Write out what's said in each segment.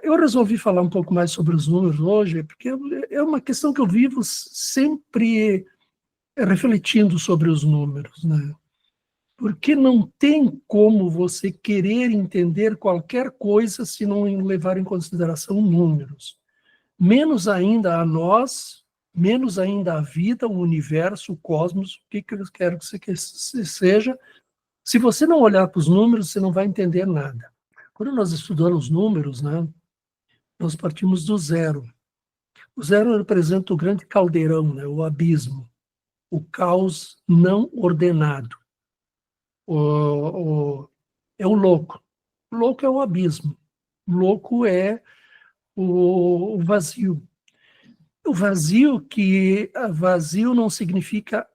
eu resolvi falar um pouco mais sobre os números hoje, porque é uma questão que eu vivo sempre refletindo sobre os números, né? Porque não tem como você querer entender qualquer coisa se não levar em consideração números. Menos ainda a nós, menos ainda a vida, o universo, o cosmos, o que eu quero que você seja. Se você não olhar para os números, você não vai entender nada. Quando nós estudamos números, né, nós partimos do zero. O zero representa o grande caldeirão, né, o abismo, o caos não ordenado. É o louco. O louco é o abismo. O louco é o vazio. O vazio não significa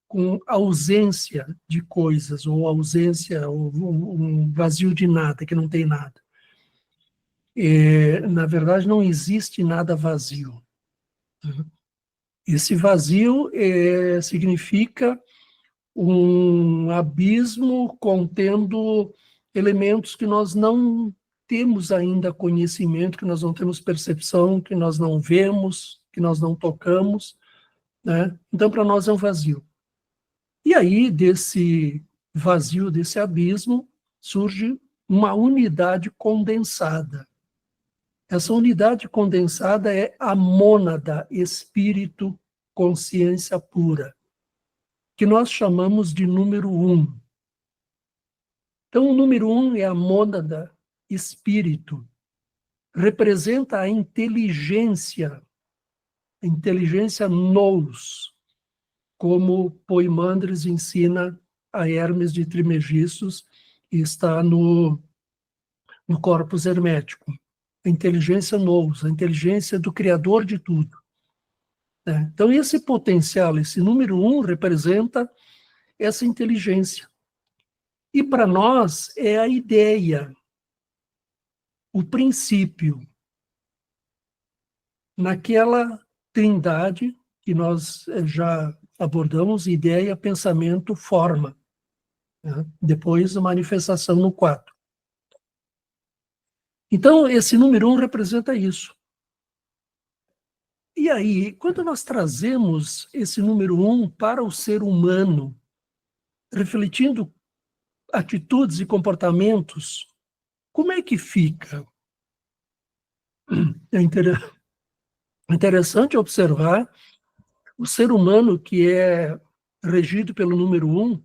com ausência de coisas, ou ausência, ou um vazio de nada, que não tem nada. Na verdade, não existe nada vazio. Esse vazio significa um abismo contendo elementos que nós não temos ainda conhecimento, que nós não temos percepção, que nós não vemos, que nós não tocamos, né? Então, para nós é um vazio. E aí, desse vazio, desse abismo, surge uma unidade condensada. Essa unidade condensada é a mônada, espírito, consciência pura, que nós chamamos de número 1. Então, o número 1 é a mônada, espírito, representa a inteligência nous, como Poimandres ensina a Hermes de Trismegistus, e está no Corpus Hermético. A inteligência nous, a inteligência do Criador de tudo. Então, esse potencial, esse número 1, representa essa inteligência. E para nós é a ideia, o princípio, naquela trindade que nós já abordamos, ideia, pensamento, forma. Né? Depois a manifestação no 4. Então, esse número 1 representa isso. E aí, quando nós trazemos esse número 1 para o ser humano, refletindo atitudes e comportamentos, como é que fica? É interessante observar o ser humano que é regido pelo número 1,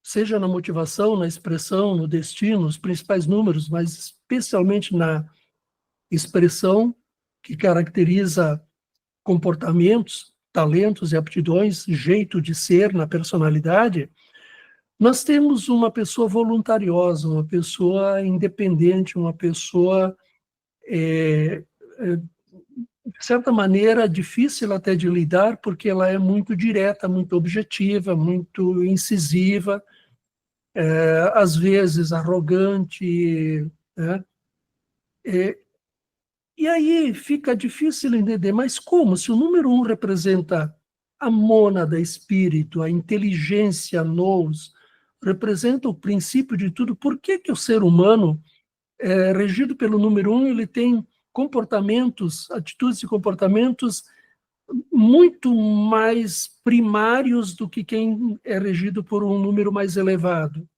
seja na motivação, na expressão, no destino, os principais números, mas especialmente na expressão que caracteriza comportamentos, talentos e aptidões, jeito de ser na personalidade, nós temos uma pessoa voluntariosa, uma pessoa independente, uma pessoa, de certa maneira, difícil até de lidar, porque ela é muito direta, muito objetiva, muito incisiva, às vezes arrogante, né? E aí fica difícil entender, mas como? Se o número 1 representa a mônada, espírito, a inteligência, nous, representa o princípio de tudo, por que o ser humano, regido pelo número 1, ele tem comportamentos, atitudes e comportamentos muito mais primários do que quem é regido por um número mais elevado?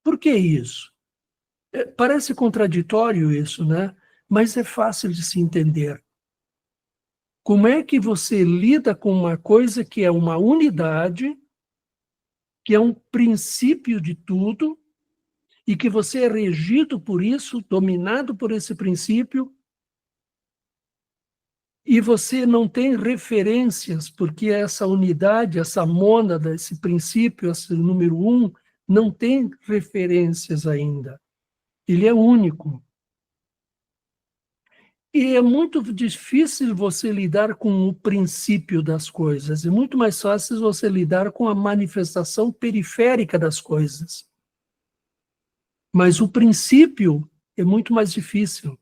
Por que isso? Parece contraditório isso, né? Mas é fácil de se entender. Como é que você lida com uma coisa que é uma unidade, que é um princípio de tudo, e que você é regido por isso, dominado por esse princípio, e você não tem referências, porque essa unidade, essa mônada, esse princípio, esse número 1, não tem referências ainda. Ele é único. E é muito difícil você lidar com o princípio das coisas. É muito mais fácil você lidar com a manifestação periférica das coisas. Mas o princípio é muito mais difícil.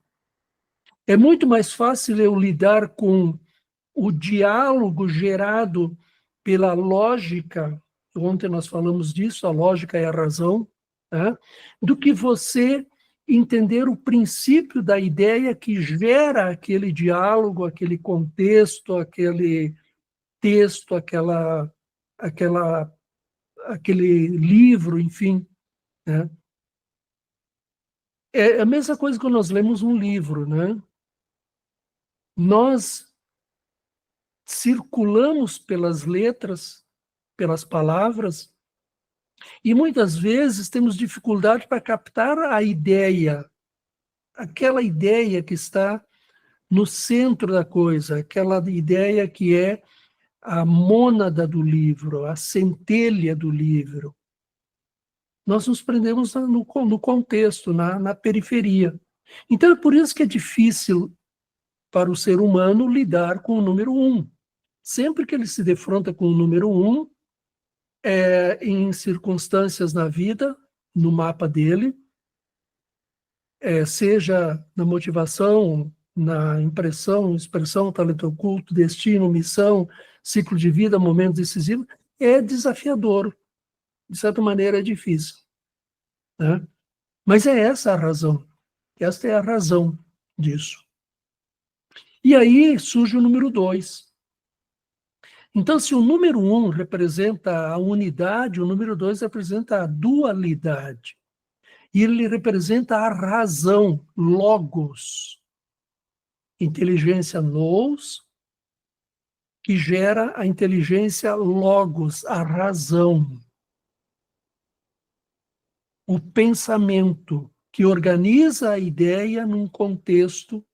É muito mais fácil eu lidar com o diálogo gerado pela lógica, ontem nós falamos disso, a lógica é a razão, né? Do que você entender o princípio da ideia que gera aquele diálogo, aquele contexto, aquele texto, aquele livro, enfim, né? É a mesma coisa quando nós lemos um livro, né? Nós circulamos pelas letras, pelas palavras, e muitas vezes temos dificuldade para captar a ideia, aquela ideia que está no centro da coisa, aquela ideia que é a mônada do livro, a centelha do livro. Nós nos prendemos no contexto, na periferia. Então, é por isso que é difícil para o ser humano lidar com o número 1. Sempre que ele se defronta com o número 1, em circunstâncias na vida, no mapa dele, seja na motivação, na impressão, expressão, talento oculto, destino, missão, ciclo de vida, momento decisivo, é desafiador. De certa maneira, é difícil, né? Mas é essa a razão. Esta é a razão disso. E aí surge o número 2. Então, se o número 1 representa a unidade, o número 2 representa a dualidade. E ele representa a razão, logos. Inteligência nous, que gera a inteligência logos, a razão. O pensamento, que organiza a ideia num contexto.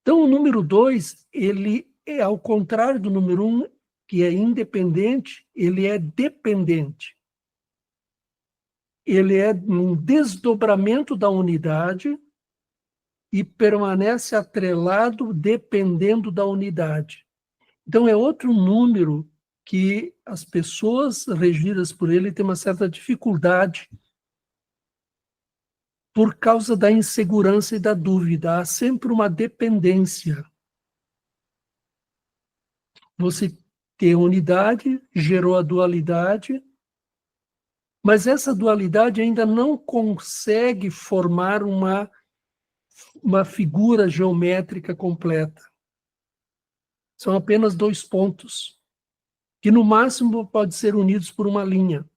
Então, o número 2, ele é ao contrário do número 1, que é independente, ele é dependente. Ele é um desdobramento da unidade e permanece atrelado dependendo da unidade. Então, é outro número que as pessoas regidas por ele têm uma certa dificuldade por causa da insegurança e da dúvida. Há sempre uma dependência. Você tem a unidade, gerou a dualidade, mas essa dualidade ainda não consegue formar uma figura geométrica completa. São apenas 2 pontos, que no máximo podem ser unidos por uma linha.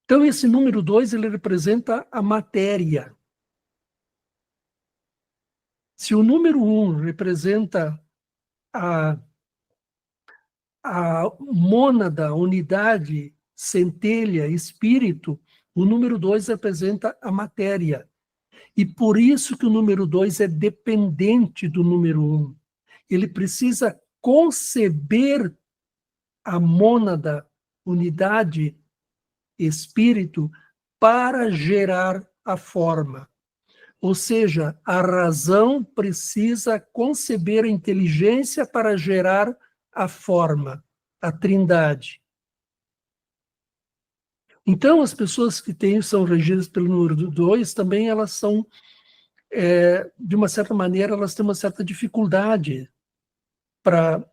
Então, esse número 2, ele representa a matéria. Se o número 1 representa a mônada, unidade, centelha, espírito, o número 2 representa a matéria. E por isso que o número 2 é dependente do número 1. Ele precisa conceber a mônada, unidade, espírito, para gerar a forma. Ou seja, a razão precisa conceber a inteligência para gerar a forma, a trindade. Então, as pessoas que são regidas pelo número 2, também elas são, de uma certa maneira, elas têm uma certa dificuldade para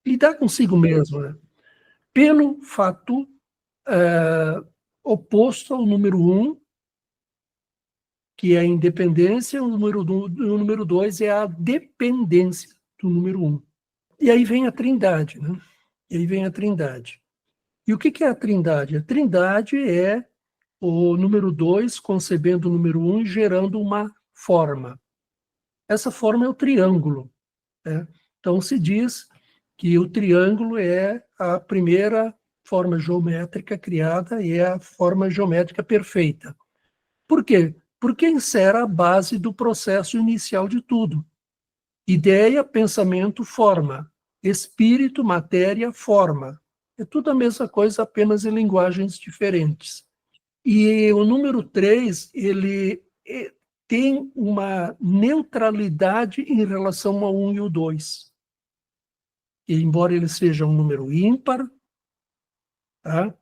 lidar consigo mesmo, né? Pelo fato oposto ao número 1, que é a independência, o número 2 é a dependência do número 1. E aí vem a trindade, né? E aí vem a trindade. E o que é a trindade? A trindade é o número 2 concebendo o número 1 e gerando uma forma. Essa forma é o triângulo, né? Então, se diz que o triângulo é a primeira forma geométrica criada e é a forma geométrica perfeita. Por quê? Porque insere a base do processo inicial de tudo. Ideia, pensamento, forma. Espírito, matéria, forma. É tudo a mesma coisa, apenas em linguagens diferentes. E o número 3, ele tem uma neutralidade em relação ao 1 e o 2. E, embora ele seja um número ímpar, tá?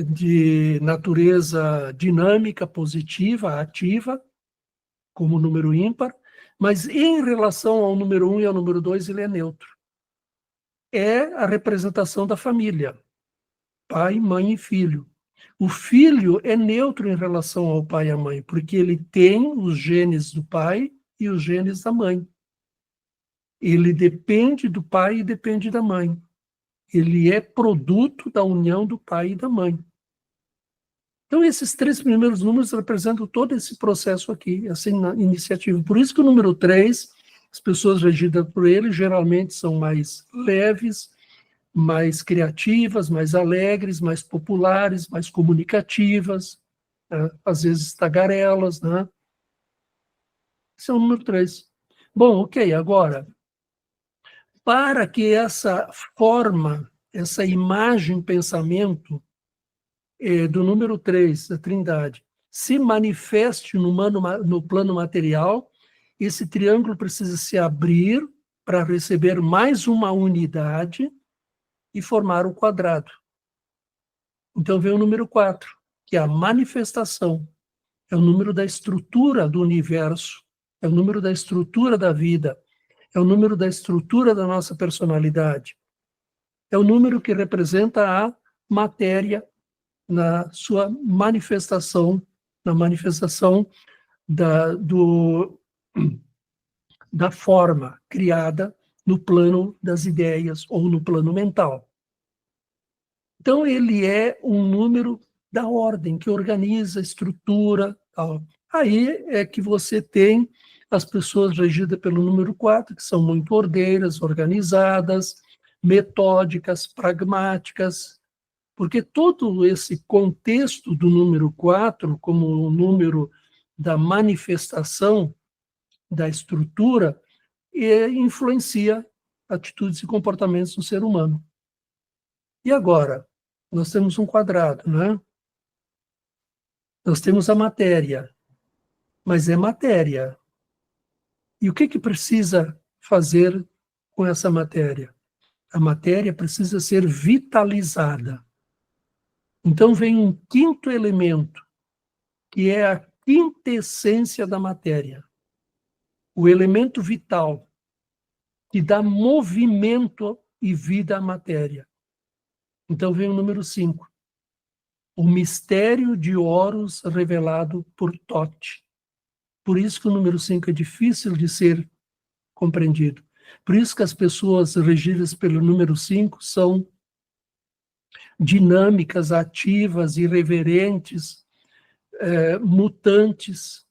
De natureza dinâmica, positiva, ativa, como número ímpar, mas em relação ao número 1 e ao número 2, ele é neutro. É a representação da família. pai, mãe e filho. O filho é neutro em relação ao pai e à mãe, porque ele tem os genes do pai e os genes da mãe. Ele depende do pai e depende da mãe. Ele é produto da união do pai e da mãe. Então, esses 3 primeiros números representam todo esse processo aqui, essa iniciativa. Por isso que o número 3, as pessoas regidas por ele, geralmente são mais leves, mais criativas, mais alegres, mais populares, mais comunicativas, né? Às vezes tagarelas, né? Esse é o número 3. Bom, ok, agora, para que essa forma, essa imagem, pensamento do número 3, da Trindade, se manifeste no plano material, esse triângulo precisa se abrir para receber mais uma unidade e formar o quadrado. Então vem o número 4, que é a manifestação. É o número da estrutura do universo, é o número da estrutura da vida, é o número da estrutura da nossa personalidade. É o número que representa a matéria na sua manifestação, na manifestação da forma criada no plano das ideias ou no plano mental. Então, ele é um número da ordem, que organiza, estrutura, tal. Aí é que você tem as pessoas regidas pelo número 4, que são muito ordeiras, organizadas, metódicas, pragmáticas, porque todo esse contexto do número 4, como o número da manifestação da estrutura, influencia atitudes e comportamentos do ser humano. E agora? Nós temos um quadrado, né? Nós temos a matéria, mas é matéria. E o que precisa fazer com essa matéria? A matéria precisa ser vitalizada. Então vem um quinto elemento, que é a quintessência da matéria. O elemento vital, que dá movimento e vida à matéria. Então vem o número 5. O mistério de Horus revelado por Thoth. Por isso que o número 5 é difícil de ser compreendido. Por isso que as pessoas regidas pelo número 5 são dinâmicas, ativas, irreverentes, mutantes.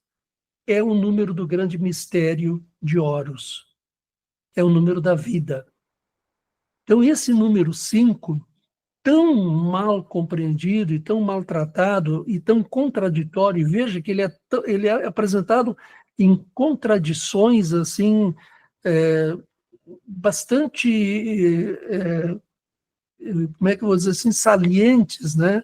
É o número do grande mistério de Horus. É o número da vida. Então, esse número 5, tão mal compreendido e tão maltratado e tão contraditório, e veja que ele é apresentado em contradições assim bastante, como é que eu vou dizer assim, salientes, né?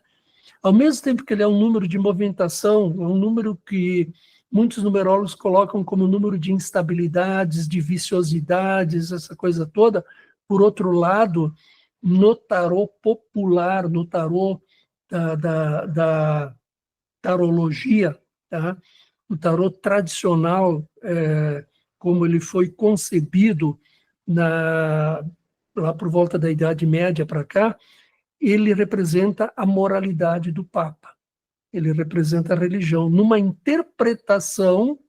Ao mesmo tempo que ele é um número de movimentação, é um número que muitos numerólogos colocam como número de instabilidades, de viciosidades, essa coisa toda. Por outro lado, no tarô popular, no tarô da tarologia, tá? O tarô tradicional, como ele foi concebido lá por volta da Idade Média para cá, ele representa a moralidade do Papa. Ele representa a religião, numa interpretação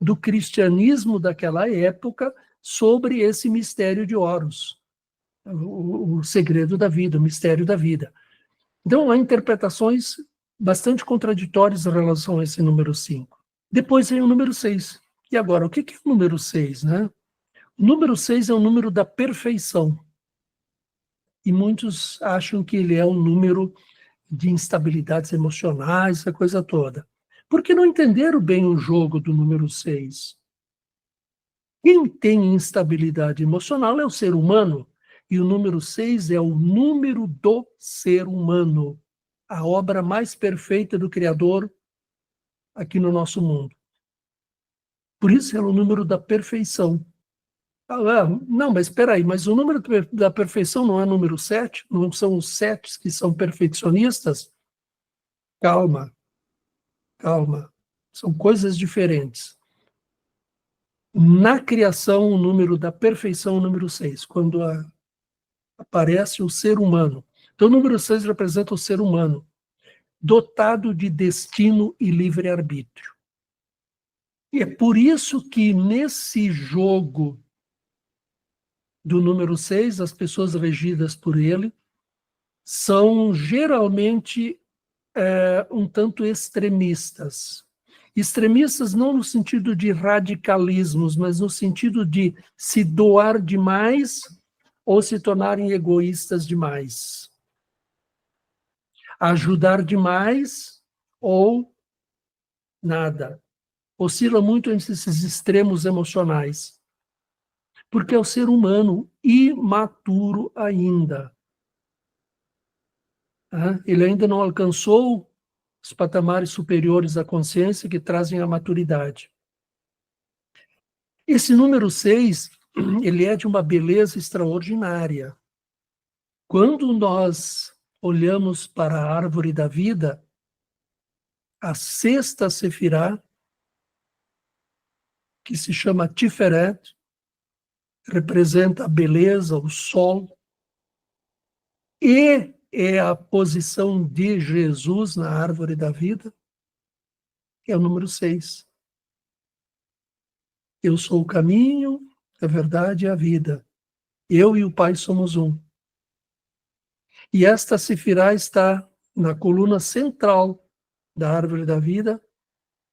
do cristianismo daquela época sobre esse mistério de Horus, o segredo da vida, o mistério da vida. Então, há interpretações bastante contraditórias em relação a esse número 5. Depois vem o número 6. E agora, o que é o número 6, né? O número 6 é o número da perfeição. E muitos acham que ele é um número de instabilidades emocionais, essa coisa toda. Porque não entenderam bem o jogo do número 6. Quem tem instabilidade emocional é o ser humano, e o número 6 é o número do ser humano, a obra mais perfeita do Criador aqui no nosso mundo. Por isso é o número da perfeição. Não, mas espera aí, mas o número da perfeição não é número 7? Não são os 7 que são perfeccionistas? Calma, calma. São coisas diferentes. Na criação, o número da perfeição é o número 6, quando aparece o ser humano. Então, o número 6 representa o ser humano, dotado de destino e livre-arbítrio. E é por isso que nesse jogo do número 6, as pessoas regidas por ele são geralmente um tanto extremistas. Extremistas não no sentido de radicalismos, mas no sentido de se doar demais ou se tornarem egoístas demais. Ajudar demais ou nada. Oscila muito entre esses extremos emocionais. Porque é o ser humano imaturo ainda. Ele ainda não alcançou os patamares superiores da consciência que trazem a maturidade. Esse número 6, ele é de uma beleza extraordinária. Quando nós olhamos para a árvore da vida, a sexta sefirá, que se chama Tiferet, representa a beleza, o sol, e é a posição de Jesus na árvore da vida, que é o número 6. Eu sou o caminho, a verdade e a vida. Eu e o Pai somos um. E esta sefirá está na coluna central da árvore da vida,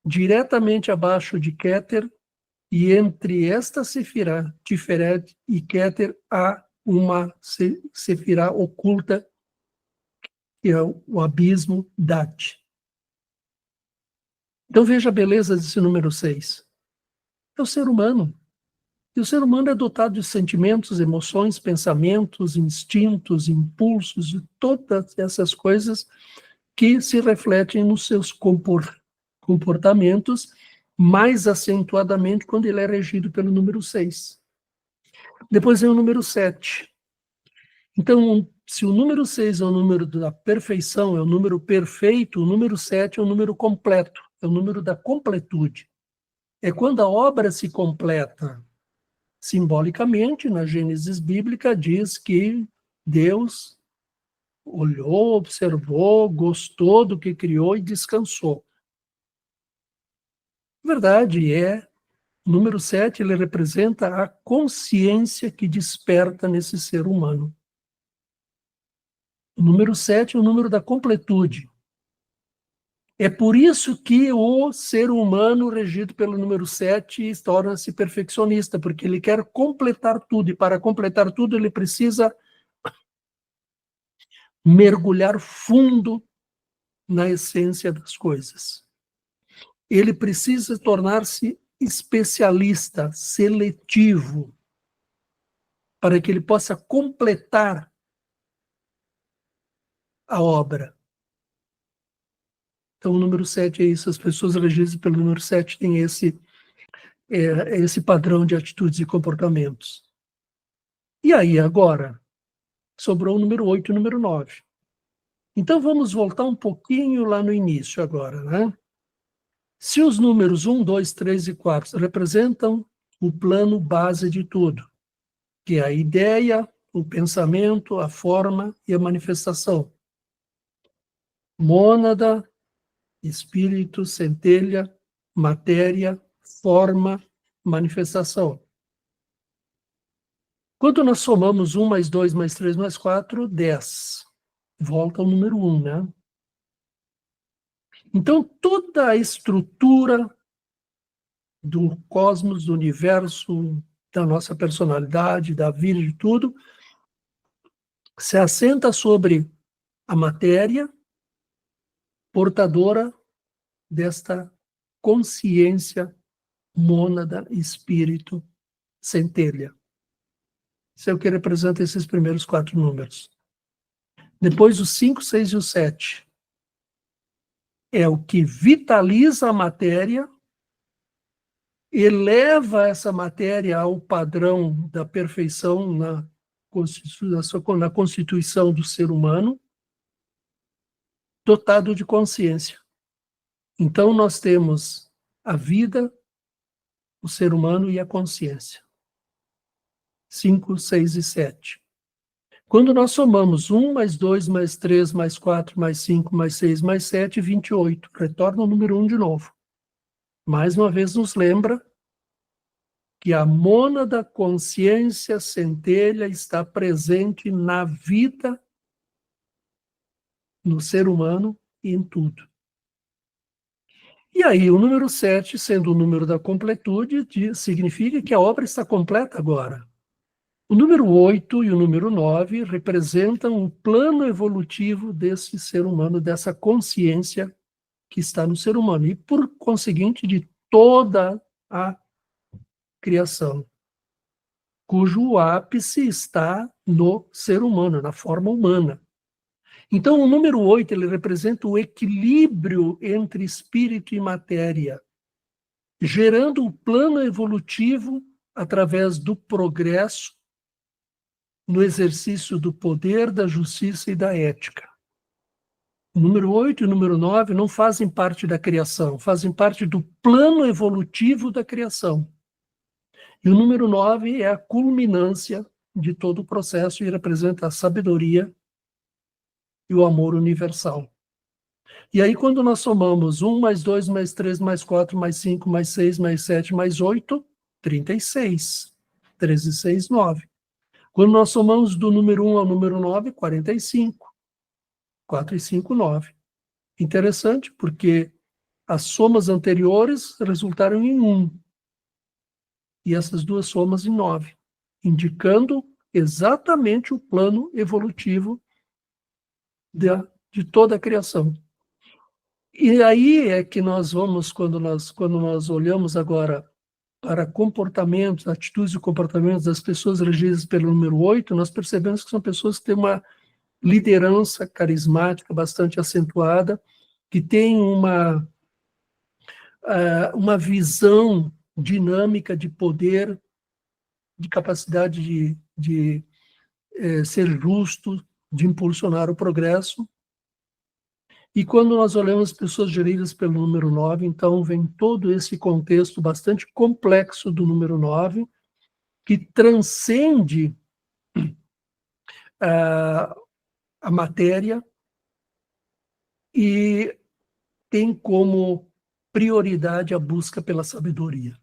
diretamente abaixo de Keter, e entre esta sefirá, Tiferet e Keter, há uma sefirá oculta, que é o abismo Dat. Então veja a beleza desse número 6. É o ser humano. E o ser humano é dotado de sentimentos, emoções, pensamentos, instintos, impulsos, de todas essas coisas que se refletem nos seus comportamentos, mais acentuadamente quando ele é regido pelo número 6. Depois vem o número 7. Então, se o número 6 é o número da perfeição, é o número perfeito, o número 7 é o número completo, é o número da completude. É quando a obra se completa. Simbolicamente, na Gênesis bíblica, diz que Deus olhou, observou, gostou do que criou e descansou. A verdade é, o número 7, ele representa a consciência que desperta nesse ser humano. O número 7 é o número da completude. É por isso que o ser humano regido pelo número 7 torna-se perfeccionista, porque ele quer completar tudo, e para completar tudo ele precisa mergulhar fundo na essência das coisas. Ele precisa tornar-se especialista, seletivo, para que ele possa completar a obra. Então, o número 7 é isso. As pessoas regidas pelo número 7 têm esse padrão de atitudes e comportamentos. E aí, agora, sobrou o número 8 e o número 9. Então, vamos voltar um pouquinho lá no início agora, né? Se os números 1, 2, 3 e 4 representam o plano base de tudo, que é a ideia, o pensamento, a forma e a manifestação. Mônada, espírito, centelha, matéria, forma, manifestação. Quando nós somamos 1 mais 2 mais 3 mais 4, 10. Volta ao número 1, né? Então, toda a estrutura do cosmos, do universo, da nossa personalidade, da vida, de tudo, se assenta sobre a matéria portadora desta consciência mônada, espírito, centelha. Isso é o que representa esses primeiros 4 números. Depois, os 5, 6 e o 7. É o que vitaliza a matéria, eleva essa matéria ao padrão da perfeição na constituição do ser humano, dotado de consciência. Então, nós temos a vida, o ser humano e a consciência. 5, 6 e 7. Quando nós somamos 1 mais 2 mais 3 mais 4 mais 5 mais 6 mais 7, 28. Retorna o número 1 de novo. Mais uma vez nos lembra que a mônada consciência centelha está presente na vida, no ser humano e em tudo. E aí o número 7, sendo o número da completude, significa que a obra está completa agora. O número 8 e o número 9 representam o plano evolutivo desse ser humano, dessa consciência que está no ser humano, e por conseguinte de toda a criação, cujo ápice está no ser humano, na forma humana. Então, o número 8, ele representa o equilíbrio entre espírito e matéria, gerando o plano evolutivo através do progresso no exercício do poder, da justiça e da ética. O número 8 e o número 9 não fazem parte da criação, fazem parte do plano evolutivo da criação. E o número 9 é a culminância de todo o processo e representa a sabedoria e o amor universal. E aí, quando nós somamos 1 mais 2 mais 3 mais 4 mais 5 mais 6 mais 7 mais 8, 36. 13, 6, 9. Quando nós somamos do número 1 ao número 9, 45. 4 e 5, 9. Interessante, porque as somas anteriores resultaram em 1. E essas duas somas em 9, indicando exatamente o plano evolutivo de toda a criação. E aí é que nós vamos, quando nós olhamos agora para comportamentos, atitudes e comportamentos das pessoas regidas pelo número 8, nós percebemos que são pessoas que têm uma liderança carismática bastante acentuada, que têm uma visão dinâmica de poder, de capacidade de ser justo, de impulsionar o progresso. E quando nós olhamos pessoas geridas pelo número 9, então vem todo esse contexto bastante complexo do número 9, que transcende a matéria e tem como prioridade a busca pela sabedoria,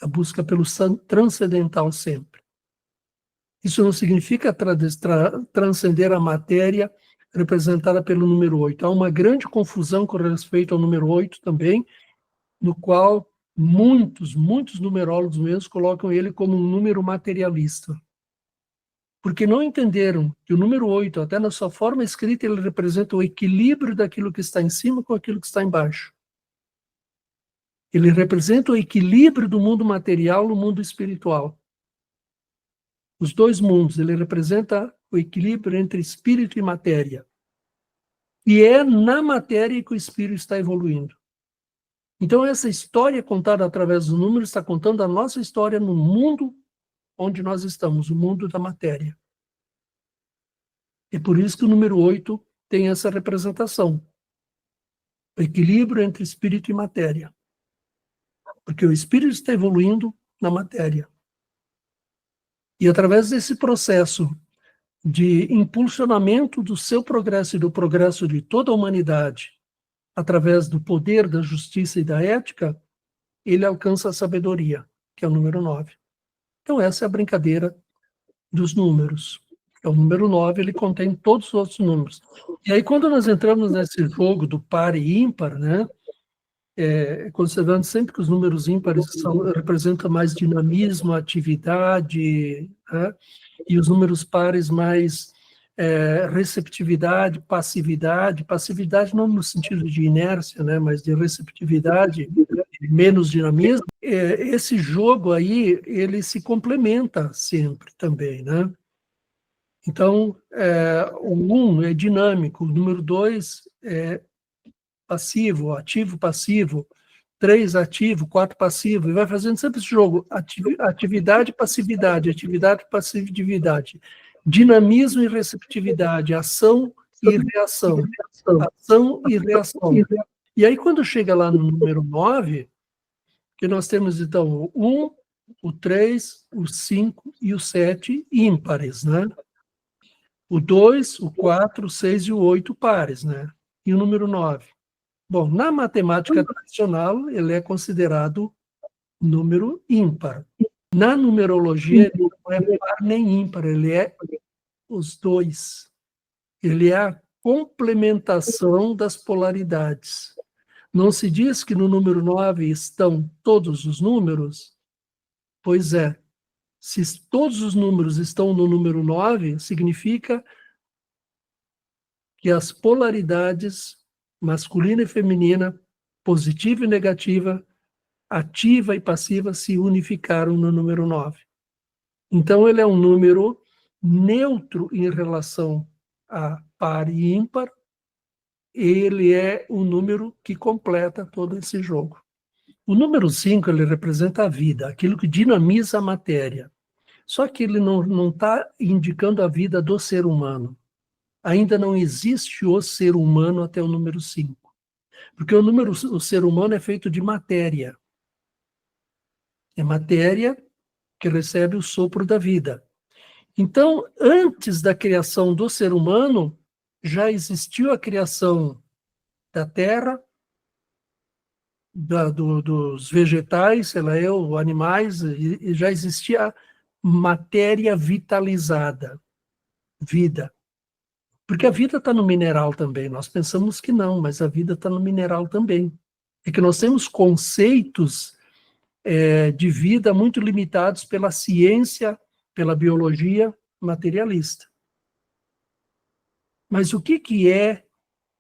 a busca pelo transcendental sempre. Isso não significa transcender a matéria representada pelo número 8. Há uma grande confusão com respeito ao número 8 também, no qual muitos numerólogos mesmo colocam ele como um número materialista. Porque não entenderam que o número 8, até na sua forma escrita, ele representa o equilíbrio daquilo que está em cima com aquilo que está embaixo. Ele representa o equilíbrio do mundo material no mundo espiritual. Os dois mundos, ele representa o equilíbrio entre espírito e matéria. E é na matéria que o espírito está evoluindo. Então, essa história contada através do número está contando a nossa história no mundo onde nós estamos, o mundo da matéria. É por isso que o número 8 tem essa representação. O equilíbrio entre espírito e matéria. Porque o espírito está evoluindo na matéria. E através desse processo de impulsionamento do seu progresso e do progresso de toda a humanidade, através do poder, da justiça e da ética, ele alcança a sabedoria, que é o número 9. Então essa é a brincadeira dos números. O número 9, ele contém todos os outros números. E aí, quando nós entramos nesse jogo do par e ímpar, né, considerando sempre que os números ímpares representam mais dinamismo, atividade, né, e os números pares mais receptividade, passividade não no sentido de inércia, né, mas de receptividade, menos dinamismo. Esse jogo aí, ele se complementa sempre também, né? Então, o 1 é dinâmico, o número 2 é passivo, ativo, passivo, 3 ativo, 4 passivo, e vai fazendo sempre esse jogo, atividade, passividade, dinamismo e receptividade, ação e reação, ação e reação. E aí, quando chega lá no número 9, que nós temos, então, o 1, o 3, o 5 e o 7 ímpares, né? O 2, o 4, o 6 e o 8 pares, né? E o número 9. Bom, na matemática tradicional, ele é considerado número ímpar. Na numerologia, ele não é par nem ímpar, ele é os dois. Ele é a complementação das polaridades. Não se diz que no número 9 estão todos os números? Pois é. Se todos os números estão no número 9, significa que as polaridades masculina e feminina, positiva e negativa, ativa e passiva, se unificaram no número 9. Então, ele é um número neutro em relação a par e ímpar, ele é um número que completa todo esse jogo. O número 5, ele representa a vida, aquilo que dinamiza a matéria. Só que ele não está indicando a vida do ser humano. Ainda não existe o ser humano até o número 5. Porque o ser humano é feito de matéria. É matéria que recebe o sopro da vida. Então, antes da criação do ser humano, já existiu a criação da terra, dos vegetais, sei lá eu, animais, e já existia matéria vitalizada, vida. Porque a vida está no mineral também. Nós pensamos que não, mas a vida está no mineral também. É que nós temos conceitos de vida muito limitados pela ciência, pela biologia materialista. Mas o que é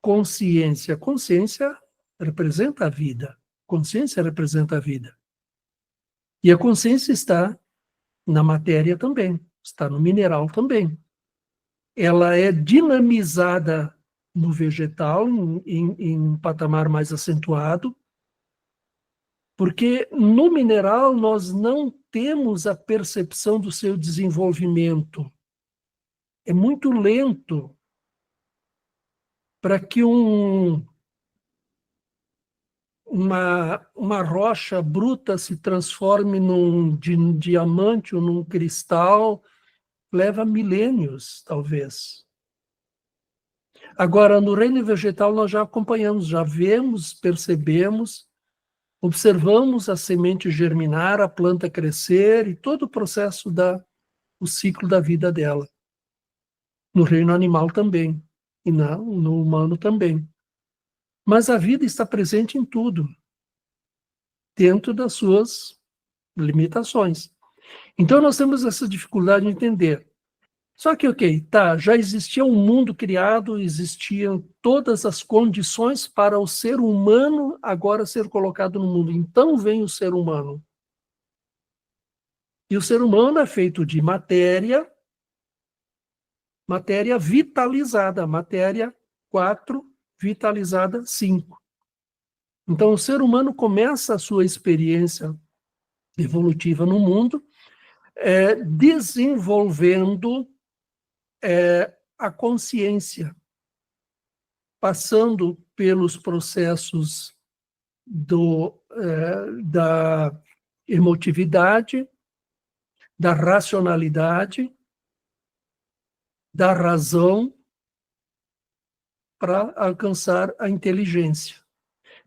consciência? Consciência representa a vida. Consciência representa a vida. E a consciência está na matéria também, está no mineral também. Ela é dinamizada no vegetal, em um patamar mais acentuado, porque no mineral nós não temos a percepção do seu desenvolvimento. É muito lento para que uma rocha bruta se transforme num diamante ou num cristal, leva milênios, talvez. Agora, no reino vegetal, nós já acompanhamos, já vemos, percebemos, observamos a semente germinar, a planta crescer e todo o processo o ciclo da vida dela. No reino animal também, e no humano também. Mas a vida está presente em tudo, dentro das suas limitações. Então, nós temos essa dificuldade de entender. Só que, já existia um mundo criado, existiam todas as condições para o ser humano agora ser colocado no mundo. Então vem o ser humano. E o ser humano é feito de matéria vitalizada, matéria 4, vitalizada 5. Então o ser humano começa a sua experiência evolutiva no mundo desenvolvendo a consciência, passando pelos processos da emotividade, da racionalidade, da razão, para alcançar a inteligência.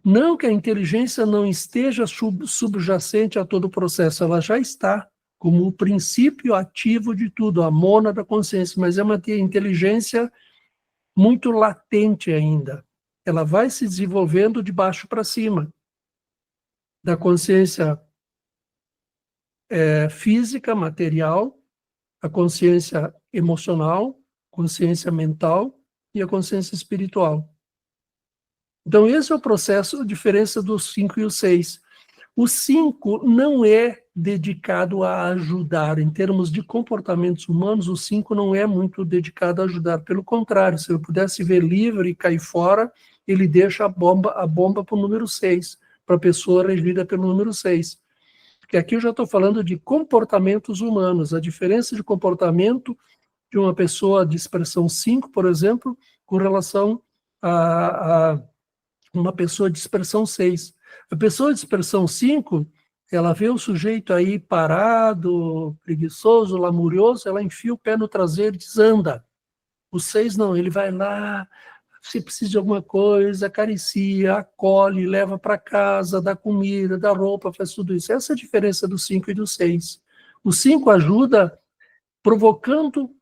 Não que a inteligência não esteja subjacente a todo o processo, ela já está como o princípio ativo de tudo, a mônada da consciência, mas é uma inteligência muito latente ainda. Ela vai se desenvolvendo de baixo para cima. Da consciência física, material, a consciência emocional, consciência mental e a consciência espiritual. Então, esse é o processo, a diferença dos 5 e o 6. O 5 não é dedicado a ajudar. Em termos de comportamentos humanos, o 5 não é muito dedicado a ajudar. Pelo contrário, se ele pudesse ver livre e cair fora, ele deixa a bomba para o número 6, para a pessoa regida pelo número 6. Porque aqui eu já estou falando de comportamentos humanos. A diferença de comportamento de uma pessoa de expressão 5, por exemplo, com relação a uma pessoa de expressão 6. A pessoa de expressão 5, ela vê o sujeito aí parado, preguiçoso, lamurioso, ela enfia o pé no traseiro e diz, anda. O 6 não, ele vai lá, se precisa de alguma coisa, acaricia, acolhe, leva para casa, dá comida, dá roupa, faz tudo isso. Essa é a diferença do 5 e do 6. O 5 ajuda provocando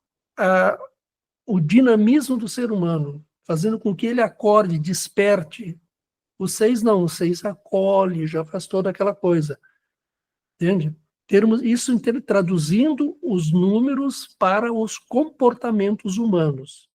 o dinamismo do ser humano, fazendo com que ele acorde, desperte. O 6 não, o 6 acolhe, já faz toda aquela coisa. Entende? Isso traduzindo os números para os comportamentos humanos.